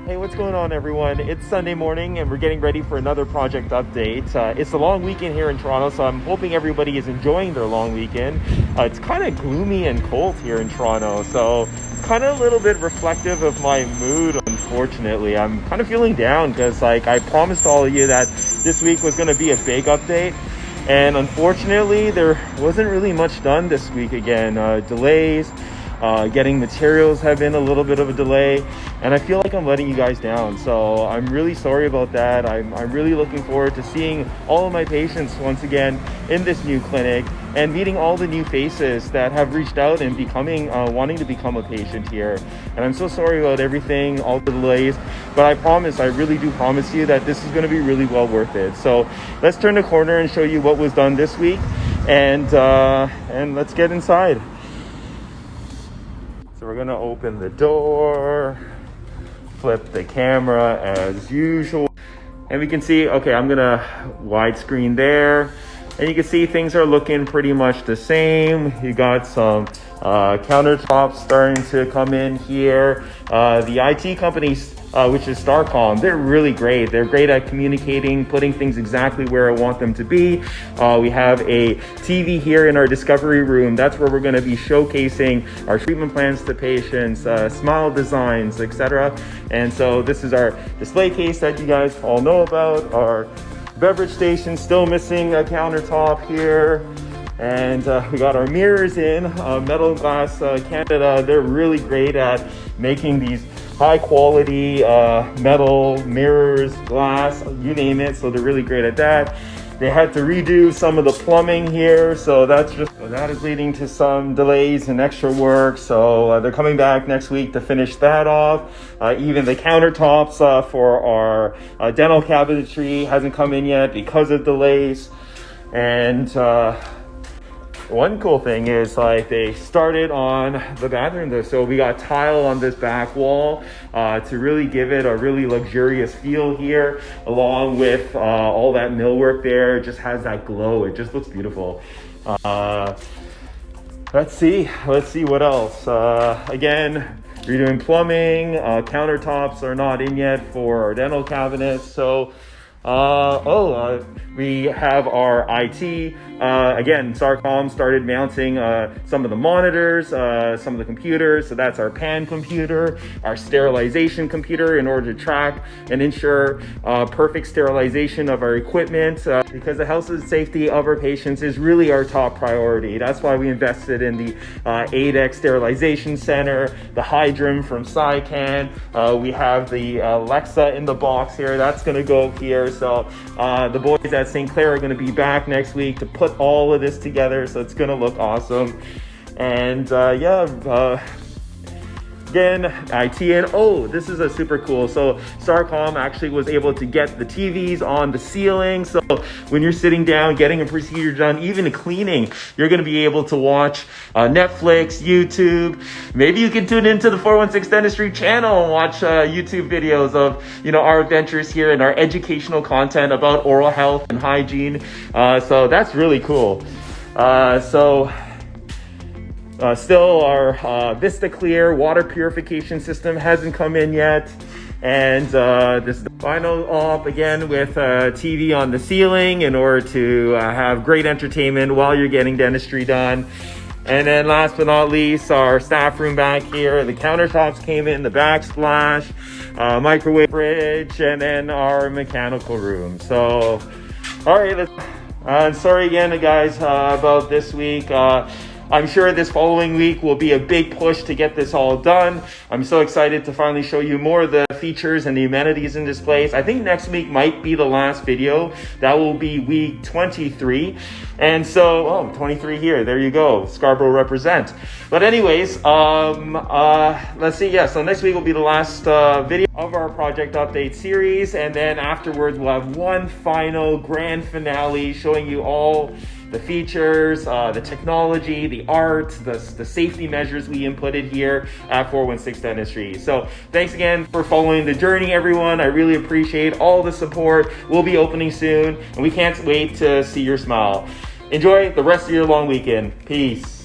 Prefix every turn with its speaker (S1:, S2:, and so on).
S1: Hey, what's going on, everyone? It's Sunday morning and we're getting ready for another project update. It's a long weekend here in Toronto, so I'm hoping everybody is enjoying their long weekend. It's kind of gloomy and cold here in Toronto, so it's kind of a little bit reflective of my mood, unfortunately. I'm kind of feeling down because I promised all of you that this week was going to be a big update. And unfortunately, there wasn't really much done this week again. Delays. Getting materials have been a little bit of a delay, and I feel like I'm letting you guys down. So I'm really sorry about that. I'm really looking forward to seeing all of my patients once again in this new clinic and meeting all the new faces that have reached out and wanting to become a patient here. And I'm so sorry about everything, all the delays, but I really do promise you that this is going to be really well worth it. So let's turn the corner and show you what was done this week, and let's get inside. So we're gonna open the door, flip the camera as usual, and we can see, okay, I'm gonna widescreen there, and you can see things are looking pretty much the same. You got some countertops starting to come in here. The IT company, which is Starcom, they're really great. They're great at communicating, putting things exactly where I want them to be. We have a TV here in our discovery room. That's where we're going to be showcasing our treatment plans to patients, smile designs, etc. And so this is our display case that you guys all know about. Our beverage station, still missing a countertop here. And we got our mirrors in, Metal Glass Canada. They're really great at making these high quality metal mirrors, glass, you name it. So they're really great at that. They had to redo some of the plumbing here, so that is leading to some delays and extra work. So they're coming back next week to finish that off. Even the countertops for our dental cabinetry hasn't come in yet because of delays. And one cool thing is they started on the bathroom there. So we got tile on this back wall to really give it a really luxurious feel here, along with all that millwork there. It just has that glow. It just looks beautiful. Let's see what else. Again, redoing plumbing. Countertops are not in yet for our dental cabinets. So we have our IT. Again, Starcom started mounting some of the monitors, some of the computers. So that's our pan computer, our sterilization computer, in order to track and ensure perfect sterilization of our equipment, because the health and safety of our patients is really our top priority. That's why we invested in the ADEX Sterilization Center, the Hydrum from SciCan. We have the Alexa in the box here. That's going to go here. So the boys at St. Clair are going to be back next week to put all of this together, so it's going to look awesome. And again, IT, and this is a super cool. So Starcom actually was able to get the TVs on the ceiling. So when you're sitting down, getting a procedure done, even cleaning, you're going to be able to watch Netflix, YouTube. Maybe you can tune into the 416 Dentistry channel and watch YouTube videos of, our adventures here and our educational content about oral health and hygiene. So that's really cool. Still, our Vista Clear water purification system hasn't come in yet. And this is the final op again with TV on the ceiling in order to have great entertainment while you're getting dentistry done. And then last but not least, our staff room back here. The countertops came in, the backsplash, microwave, fridge, and then our mechanical room. So, all right, sorry again, guys, about this week. I'm sure this following week will be a big push to get this all done. I'm so excited to finally show you more of the features and the amenities in this place. I think next week might be the last video. That will be week 23. And so, 23 here. There you go. Scarborough represent. But anyways, let's see. Yeah, so next week will be the last video of our project update series. And then afterwards, we'll have one final grand finale showing you all the features, the technology, the art, the safety measures we inputted here at 416 Dentistry. So thanks again for following the journey, everyone. I really appreciate all the support. We'll be opening soon, and we can't wait to see your smile. Enjoy the rest of your long weekend. Peace.